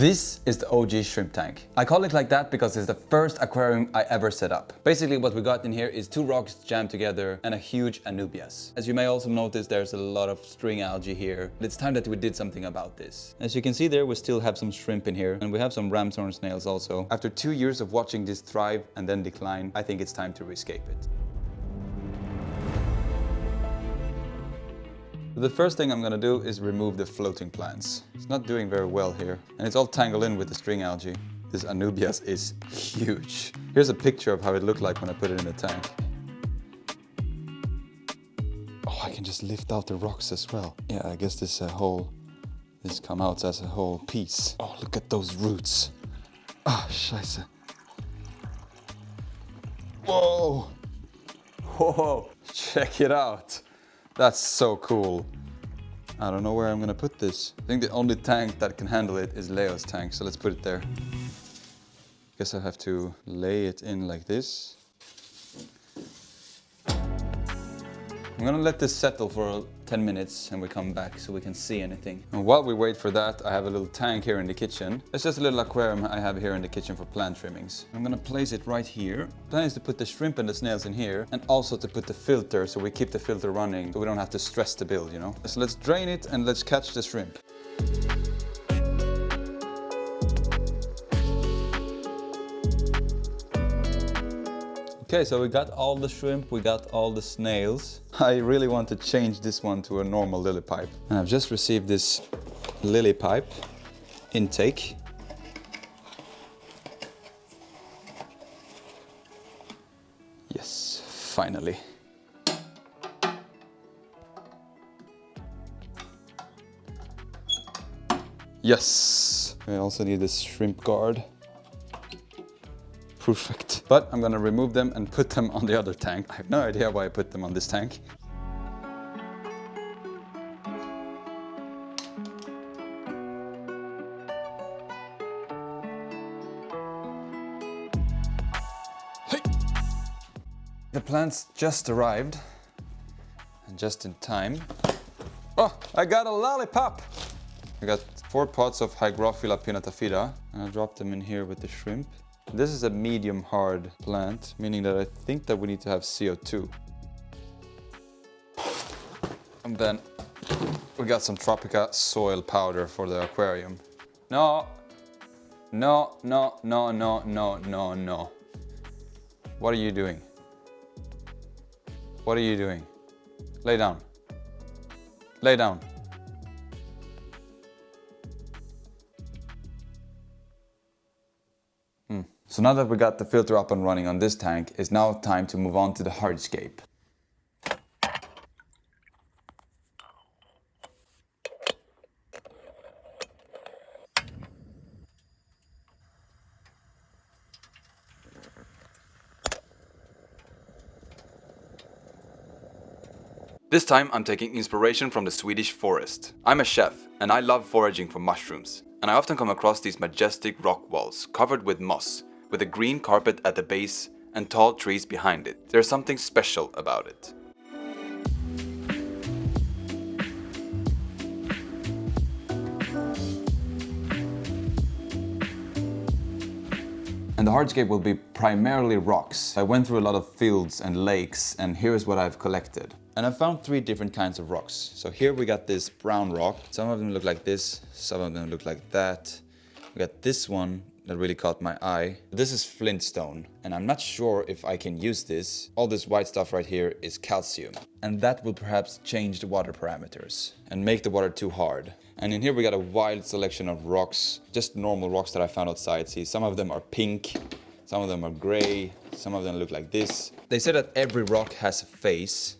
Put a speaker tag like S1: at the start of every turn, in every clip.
S1: This is the OG shrimp tank. I call it like that because it's the first aquarium I ever set up. Basically what we got in here is 2 rocks jammed together and a huge anubias. As you may also notice, there's a lot of string algae here. It's time that we did something about this. As you can see there, we still have some shrimp in here, and we have some ram's horn snails also. After 2 years of watching this thrive and then decline, I think it's time to rescape it. The first thing I'm gonna do is remove the floating plants. It's not doing very well here, and it's all tangled in with the string algae. This anubias is huge. Here's a picture of how it looked like when I put it in the tank. Oh, I can just lift out the rocks as well. Yeah, I guess this come out as a whole piece. Oh, look at those roots. Ah, scheisse. Whoa! Whoa! Check it out. That's so cool. I don't know where I'm gonna put this. I think the only tank that can handle it is Leo's tank, so let's put it there. Guess I have to lay it in like this. I'm gonna let this settle for 10 minutes and we come back so we can see anything. And while we wait for that, I have a little tank here in the kitchen. It's just a little aquarium I have here in the kitchen for plant trimmings. I'm gonna place it right here. The plan is to put the shrimp and the snails in here, and also to put the filter so we keep the filter running so we don't have to stress the build, you know? So let's drain it and let's catch the shrimp. Okay, so we got all the shrimp, we got all the snails. I really want to change this one to a normal lily pipe. And I've just received this lily pipe intake. Yes, finally. Yes! I also need this shrimp guard. Perfect. But I'm gonna remove them and put them on the other tank. I have no idea why I put them on this tank. Hey! The plants just arrived, and just in time. Oh, I got a lollipop! I got 4 pots of Hygrophila pinnatafida, and I dropped them in here with the shrimp. This is a medium hard plant, meaning that I think that we need to have CO2. And then we got some Tropica soil powder for the aquarium. No, no, no, no, no, no, no, no. What are you doing? What are you doing? Lay down. Lay down. So now that we got the filter up and running on this tank, it's now time to move on to the hardscape. This time I'm taking inspiration from the Swedish forest. I'm a chef and I love foraging for mushrooms. And I often come across these majestic rock walls covered with moss, with a green carpet at the base and tall trees behind it. There's something special about it. And the hardscape will be primarily rocks. I went through a lot of fields and lakes, and here's what I've collected. And I found 3 different kinds of rocks. So here we got this brown rock. Some of them look like this, some of them look like that. We got this one that really caught my eye. This is flintstone, and I'm not sure if I can use this. All this white stuff right here is calcium, and that will perhaps change the water parameters and make the water too hard. And in here we got a wild selection of rocks, just normal rocks that I found outside. See, some of them are pink, some of them are gray, some of them look like this. They say that every rock has a face.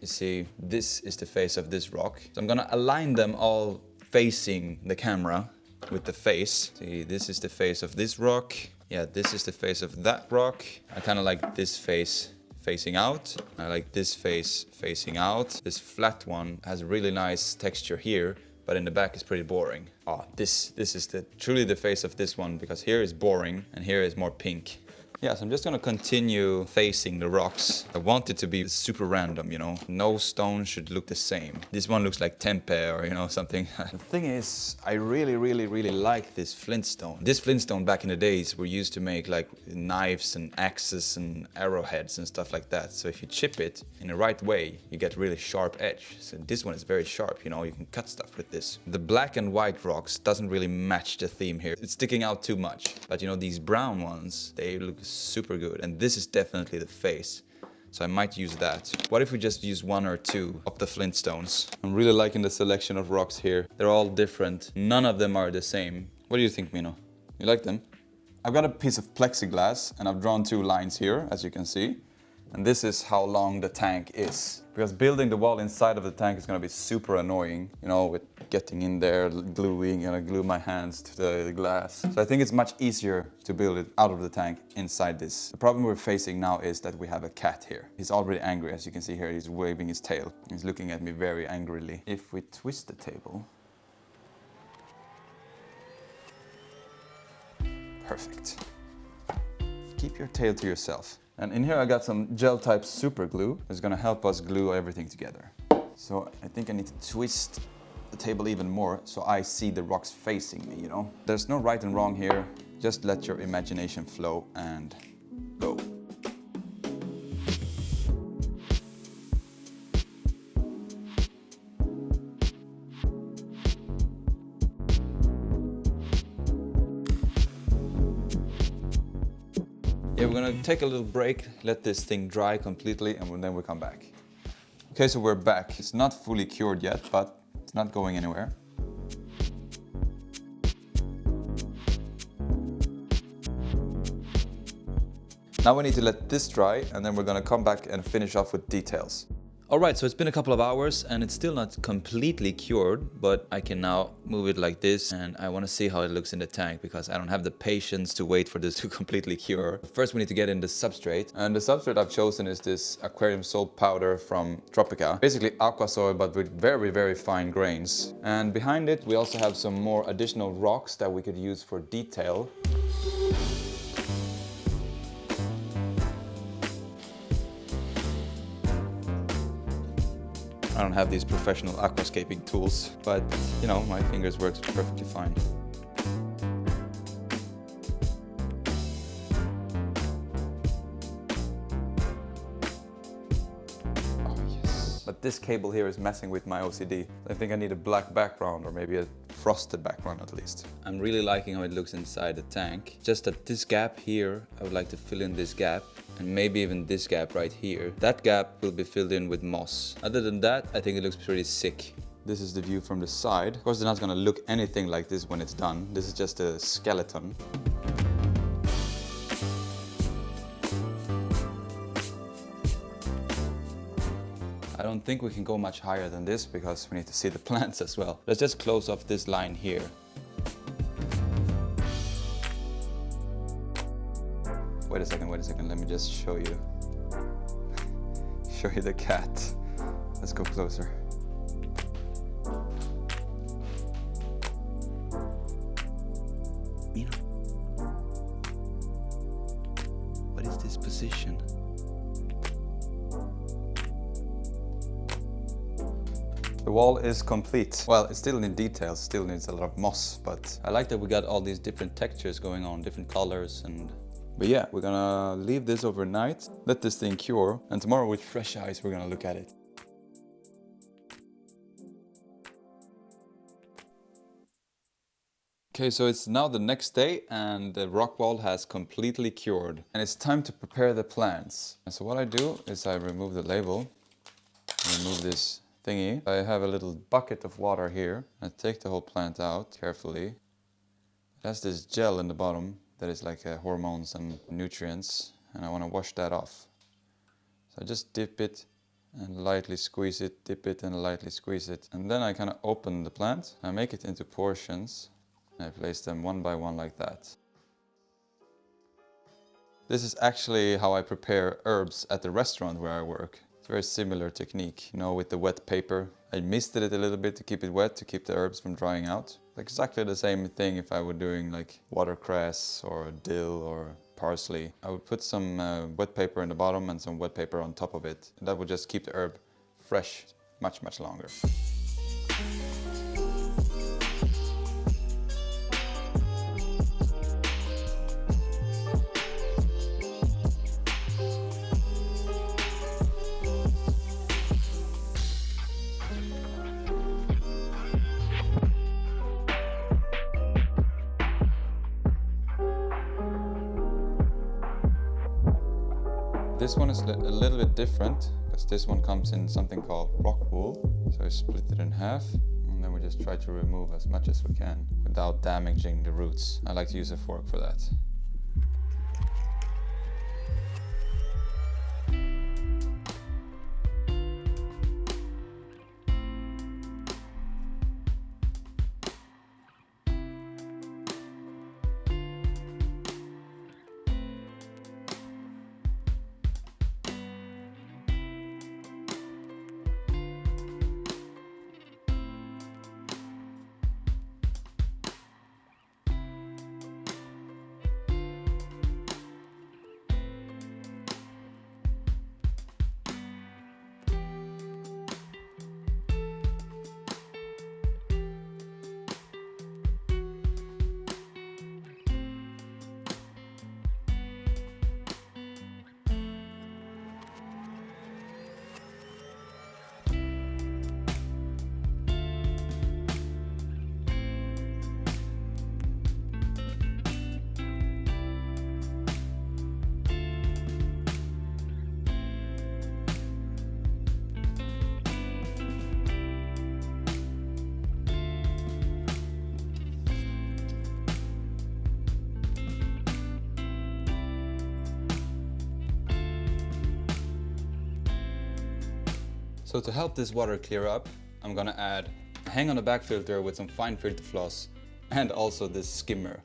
S1: You see, this is the face of this rock. So I'm gonna align them all facing the camera with the face. See, this is the face of this rock. Yeah, this is the face of that rock. I kind of like this face facing out. I like this face facing out. This flat one has a really nice texture here, but in the back is pretty boring. Oh, this is truly the face of this one, because here is boring and here is more pink. Yes, I'm just gonna continue facing the rocks. I want it to be super random, you know. No stone should look the same. This one looks like tempe or, you know, something. The thing is, I really like this flintstone. This flintstone back in the days were used to make like knives and axes and arrowheads and stuff like that. So if you chip it in the right way, you get really sharp edge. So this one is very sharp, you know, you can cut stuff with this. The black and white rocks doesn't really match the theme here. It's sticking out too much. But you know, these brown ones, they look super good, and this is definitely the face, so I might use that. What if we just use one or two of the flintstones? I'm really liking the selection of rocks here. They're all different. None of them are the same. What do you think, Mino? You like them? I've got a piece of plexiglass and I've drawn two lines here, as you can see. And this is how long the tank is. Because building the wall inside of the tank is going to be super annoying, you know, with getting in there, gluing, and I glue my hands to the glass. So I think it's much easier to build it out of the tank inside this. The problem we're facing now is that we have a cat here. He's already angry, as you can see here, he's waving his tail. He's looking at me very angrily. If we twist the table... Perfect. Keep your tail to yourself. And in here I got some gel type super glue. It's gonna help us glue everything together. So I think I need to twist the table even more so I see the rocks facing me, you know? There's no right and wrong here. Just let your imagination flow and go. Yeah, we're gonna take a little break, let this thing dry completely, and then we'll come back. Okay, so we're back. It's not fully cured yet, but it's not going anywhere. Now we need to let this dry, and then we're gonna come back and finish off with details. Alright, so it's been a couple of hours and it's still not completely cured, but I can now move it like this, and I want to see how it looks in the tank because I don't have the patience to wait for this to completely cure. First we need to get in the substrate, and the substrate I've chosen is this aquarium salt powder from Tropica. Basically aqua soil, but with very fine grains. And behind it we also have some more additional rocks that we could use for detail. I don't have these professional aquascaping tools, but you know, my fingers work perfectly fine. Oh yes. But this cable here is messing with my OCD. I think I need a black background or maybe a frosted background at least. I'm really liking how it looks inside the tank. Just at this gap here, I would like to fill in this gap. And maybe even this gap right here. That gap will be filled in with moss. Other than that, I think it looks pretty sick. This is the view from the side. Of course, they're not gonna look anything like this when it's done. This is just a skeleton. I don't think we can go much higher than this because we need to see the plants as well. Let's just close off this line here. Wait a second, let me just show you. Show you the cat. Let's go closer. Mino. What is this position? The wall is complete. Well, it still needs details, still needs a lot of moss, but I like that we got all these different textures going on, different colors and... But yeah, we're gonna leave this overnight, let this thing cure, and tomorrow with fresh eyes we're gonna look at it. Okay, so it's now the next day and the rock wall has completely cured. And it's time to prepare the plants. And so what I do is I remove the label, remove this thingy. I have a little bucket of water here. I take the whole plant out carefully. It has this gel in the bottom that is like hormones and nutrients, and I want to wash that off. So I just dip it and lightly squeeze it, dip it and lightly squeeze it. And then I kind of open the plant. I make it into portions. And I place them one by one like that. This is actually how I prepare herbs at the restaurant where I work. It's a very similar technique, you know, with the wet paper. I misted it a little bit to keep it wet, to keep the herbs from drying out. Exactly the same thing if I were doing like watercress or dill or parsley. I would put some wet paper in the bottom and some wet paper on top of it. And that would just keep the herb fresh much, much longer. This one is a little bit different because this one comes in something called rock wool. So I split it in half and then we just try to remove as much as we can without damaging the roots. I like to use a fork for that. So to help this water clear up, I'm gonna add a hang on the back filter with some fine filter floss and also this skimmer.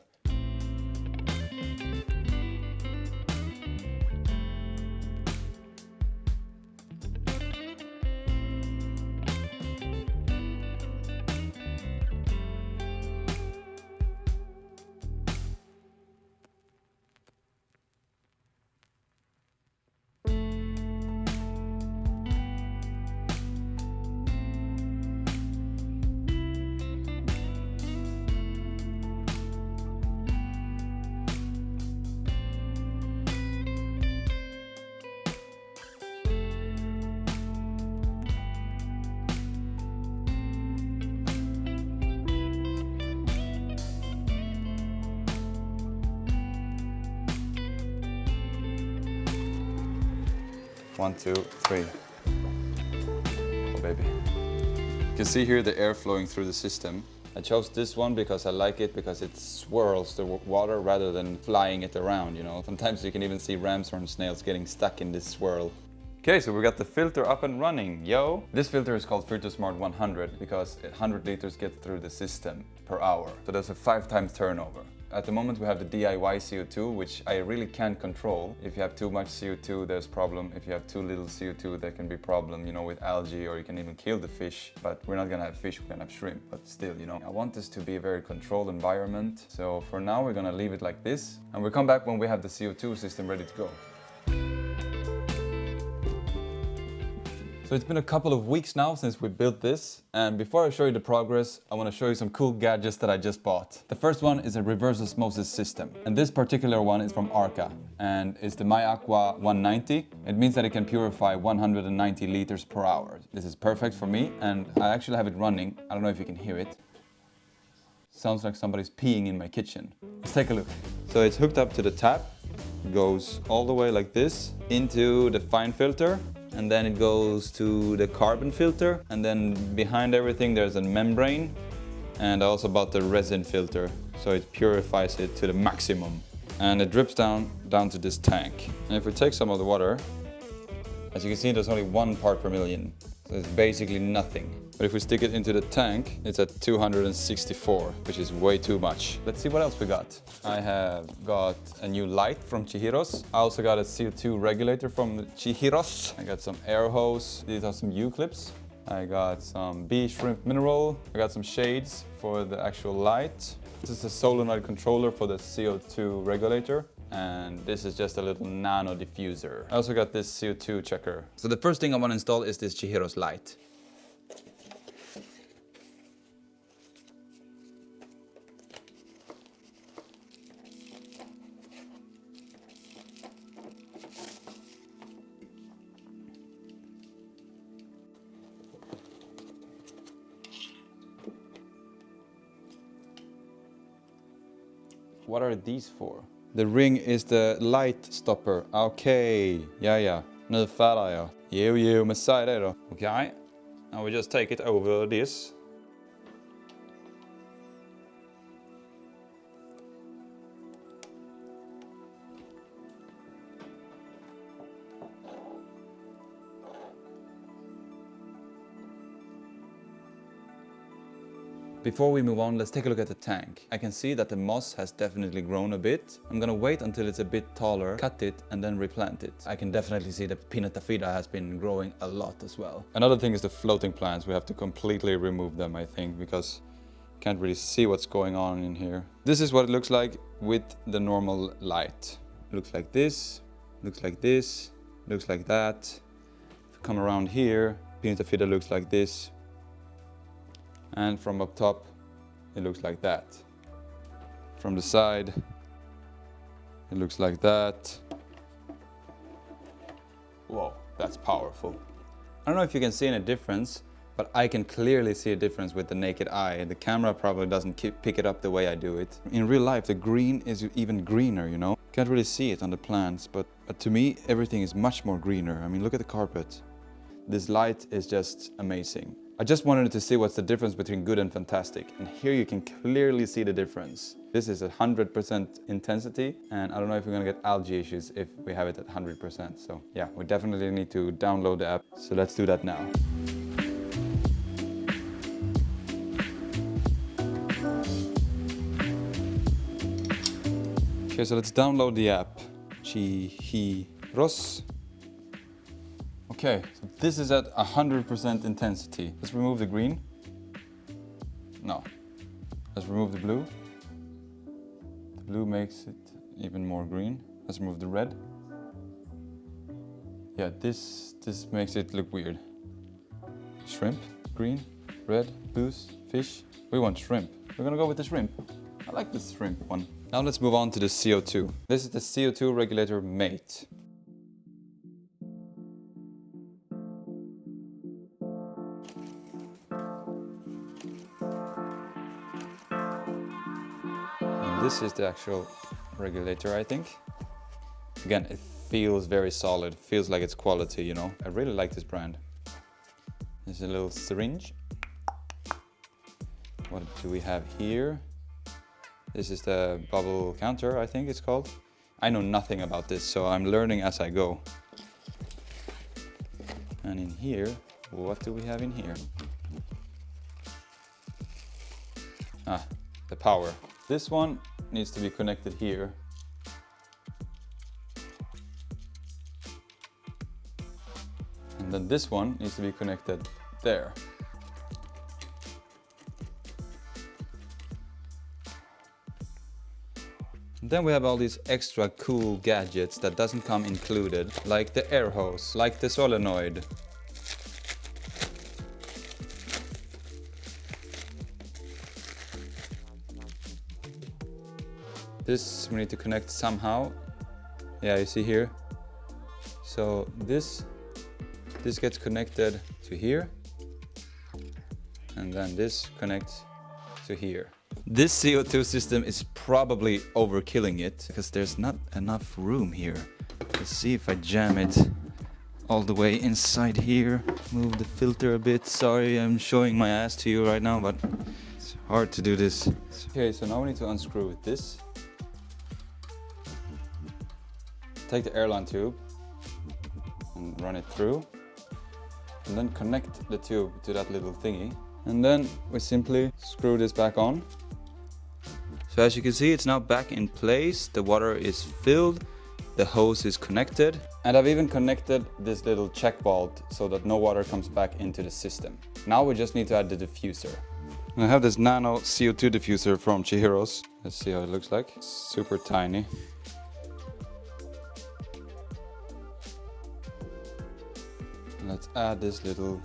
S1: One, two, three. Oh baby. You can see here the air flowing through the system. I chose this one because I like it because it swirls the water rather than flying it around, you know. Sometimes you can even see ramshorn snails getting stuck in this swirl. Okay, so we got the filter up and running, yo! This filter is called FilterSmart 100 because 100 liters get through the system per hour. So there's a 5 times turnover. At the moment we have the DIY CO2, which I really can't control. If you have too much CO2, there's problem. If you have too little CO2, there can be problem, you know, with algae, or you can even kill the fish. But we're not gonna have fish, we're gonna have shrimp. But still, you know, I want this to be a very controlled environment. So for now, we're gonna leave it like this. And we'll come back when we have the CO2 system ready to go. So it's been a couple of weeks now since we built this, and before I show you the progress, I want to show you some cool gadgets that I just bought. The first one is a reverse osmosis system, and this particular one is from Arca, and it's the MyAqua 190. It means that it can purify 190 liters per hour. This is perfect for me, and I actually have it running. I don't know if you can hear it. Sounds like somebody's peeing in my kitchen. Let's take a look. So it's hooked up to the tap, goes all the way like this into the fine filter. And then it goes to the carbon filter, and then behind everything there's a membrane, and I also bought the resin filter, so it purifies it to the maximum. And it drips down to this tank. And if we take some of the water, as you can see, there's only 1 part per million, so it's basically nothing. But if we stick it into the tank, it's at 264, which is way too much. Let's see what else we got. I have got a new light from Chihiros. I also got a CO2 regulator from Chihiros. I got some air hose. These are some U-clips. I got some bee shrimp mineral. I got some shades for the actual light. This is a solenoid controller for the CO2 regulator. And this is just a little Nano diffuser. I also got this CO2 checker. So the first thing I want to install is this Chihiro's light. What are these for? The ring is the light stopper. Okay, ja. Nu fattar jag. Jo, men säg det då. Okay, now we just take it over this. Before we move on, let's take a look at the tank. I can see that the moss has definitely grown a bit. I'm gonna wait until it's a bit taller, cut it, and then replant it. I can definitely see that Pinatafida has been growing a lot as well. Another thing is the floating plants. We have to completely remove them, I think, because you can't really see what's going on in here. This is what it looks like with the normal light. It looks like this, looks like this, looks like that. If you come around here, Pinatafida looks like this. And from up top, it looks like that. From the side, it looks like that. Whoa, that's powerful. I don't know if you can see any difference, but I can clearly see a difference with the naked eye. The camera probably doesn't pick it up the way I do it. In real life, the green is even greener, you know? Can't really see it on the plants, but to me, everything is much more greener. I mean, look at the carpet. This light is just amazing. I just wanted to see what's the difference between good and fantastic, and here you can clearly see the difference. This is 100% intensity, and I don't know if we're gonna get algae issues if we have it at 100%. So yeah, we definitely need to download the app. So let's do that now. Okay, so let's download the app. Chihiros. Okay, so this is at 100% intensity. Let's remove the green. No. Let's remove the blue. The blue makes it even more green. Let's remove the red. Yeah, this makes it look weird. Shrimp, green, red, blues, fish. We want shrimp. We're gonna go with the shrimp. I like this shrimp one. Now let's move on to the CO2. This is the CO2 regulator mate. This is the actual regulator, I think. Again, it feels very solid, feels like it's quality, you know. I really like this brand. There's a little syringe. What do we have here? This is the bubble counter, I think it's called. I know nothing about this, so I'm learning as I go. And in here, what do we have in here? Ah, the power. This one needs to be connected here. And then this one needs to be connected there. And then we have all these extra cool gadgets that doesn't come included, like the air hose, like the solenoid. This we need to connect somehow. Yeah, you see here. So this gets connected to here. And then this connects to here. This CO2 system is probably overkilling it because there's not enough room here. Let's see if I jam it all the way inside here. Move the filter a bit. Sorry, I'm showing my ass to you right now, but it's hard to do this. Okay, so now we need to unscrew this. Take the airline tube and run it through, and then connect the tube to that little thingy, and then we simply screw this back on. So as you can see, it's now back in place. The water is filled, The hose is connected. And I've even connected this little check valve so that no water comes back into the system. Now we just need to add the diffuser. I have this Nano CO2 diffuser from Chihiro's. Let's see how it looks like. Super tiny. And let's add this little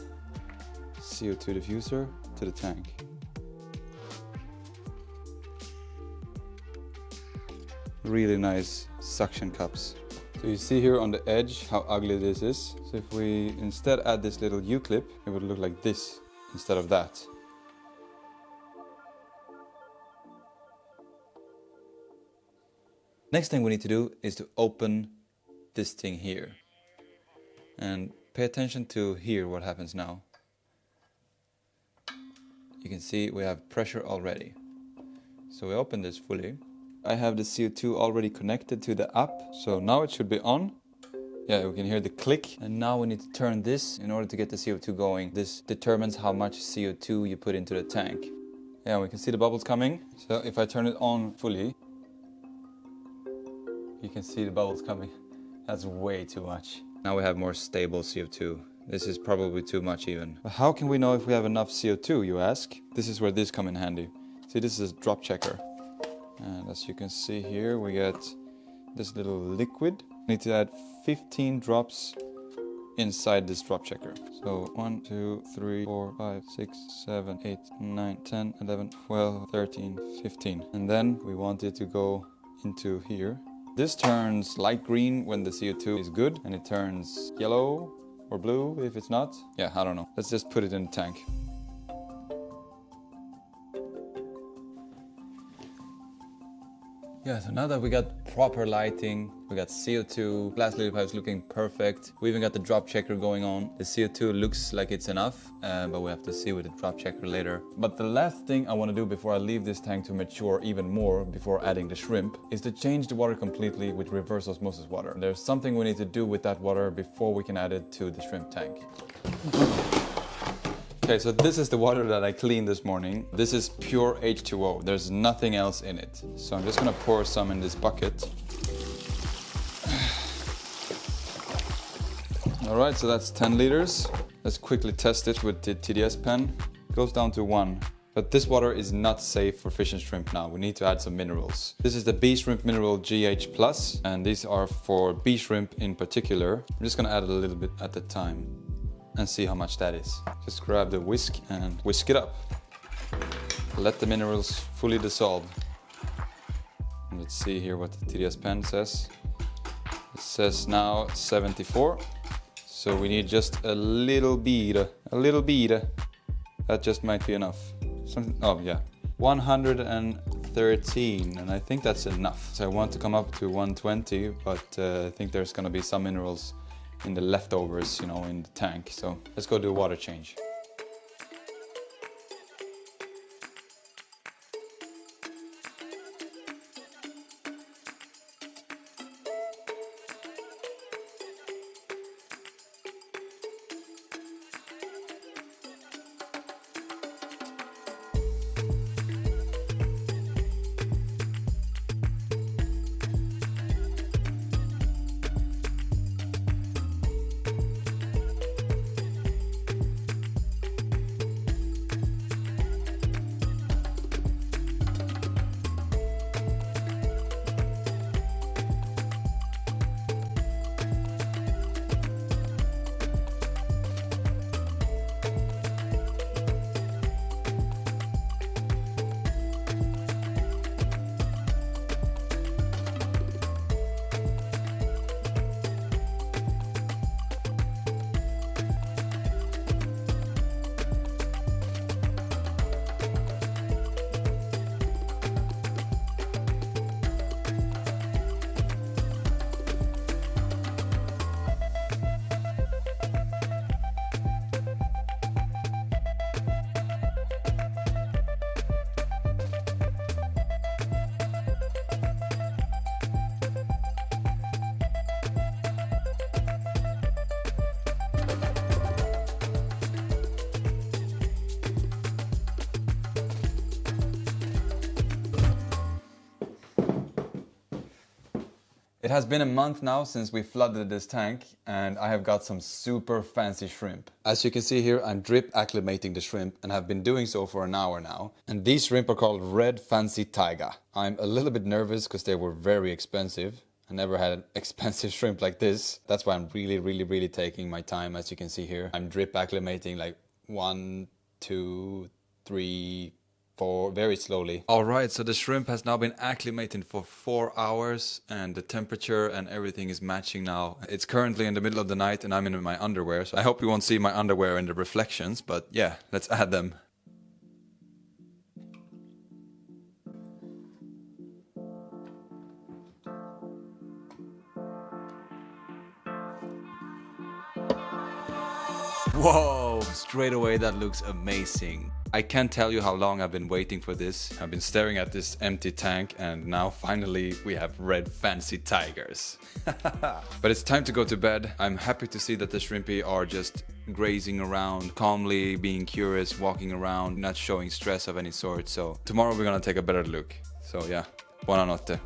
S1: CO2 diffuser to the tank. Really nice suction cups. So you see here on the edge how ugly this is. So if we instead add this little U-clip, it would look like this instead of that. Next thing we need to do is to open this thing here. And pay attention to here what happens now. You can see we have pressure already. So we open this fully. I have the CO2 already connected to the app, so now it should be on. Yeah, we can hear the click. And now we need to turn this in order to get the CO2 going. This determines how much CO2 you put into the tank. Yeah, we can see the bubbles coming. So if I turn it on fully, you can see the bubbles coming. That's way too much. Now we have more stable CO2. This is probably too much even. But how can we know if we have enough CO2, you ask? This is where this come in handy. See, this is a drop checker. And as you can see here, we get this little liquid. We need to add 15 drops inside this drop checker. So 1, 2, 3, 4, 5, 6, 7, 8, 9, 10, 11, 12, 13, 15. And then we want it to go into here. This turns light green when the CO2 is good, and it turns yellow or blue if it's not. Yeah, I don't know. Let's just put it in the tank. Yeah, so now that we got proper lighting, we got CO2, glass lily pipes looking perfect. We even got the drop checker going on. The CO2 looks like it's enough, but we have to see with the drop checker later. But the last thing I want to do before I leave this tank to mature even more before adding the shrimp is to change the water completely with reverse osmosis water. There's something we need to do with that water before we can add it to the shrimp tank. Okay, so this is the water that I cleaned this morning. This is pure H2O. There's nothing else in it. So I'm just gonna pour some in this bucket. All right, so that's 10 liters. Let's quickly test it with the TDS pen. It goes down to 1. But this water is not safe for fish and shrimp now. We need to add some minerals. This is the bee shrimp mineral GH+, and these are for bee shrimp in particular. I'm just gonna add a little bit at a time and see how much that is. Just grab the whisk and whisk it up. Let the minerals fully dissolve. And let's see here what the TDS pen says. It says now 74. So we need just a little bit. That just might be enough. Oh yeah, 113, and I think that's enough. So I want to come up to 120, but I think there's gonna be some minerals in the leftovers, you know, in the tank. So let's go do a water change. It has been a month now since we flooded this tank, and I have got some super fancy shrimp. As you can see here, I'm drip acclimating the shrimp and have been doing so for an hour now. And these shrimp are called red fancy taiga. I'm a little bit nervous because they were very expensive. I never had an expensive shrimp like this. That's why I'm really taking my time. As you can see here, I'm drip acclimating like 1, 2, 3, 4, very slowly. Alright, so the shrimp has now been acclimating for 4 hours and the temperature and everything is matching now. It's currently in the middle of the night and I'm in my underwear, so I hope you won't see my underwear in the reflections, but yeah, let's add them. Whoa, straight away that looks amazing. I can't tell you how long I've been waiting for this. I've been staring at this empty tank and now finally we have red fancy tigers. But it's time to go to bed. I'm happy to see that the shrimpy are just grazing around, calmly being curious, walking around, not showing stress of any sort. So tomorrow we're gonna take a better look. So yeah, buonanotte.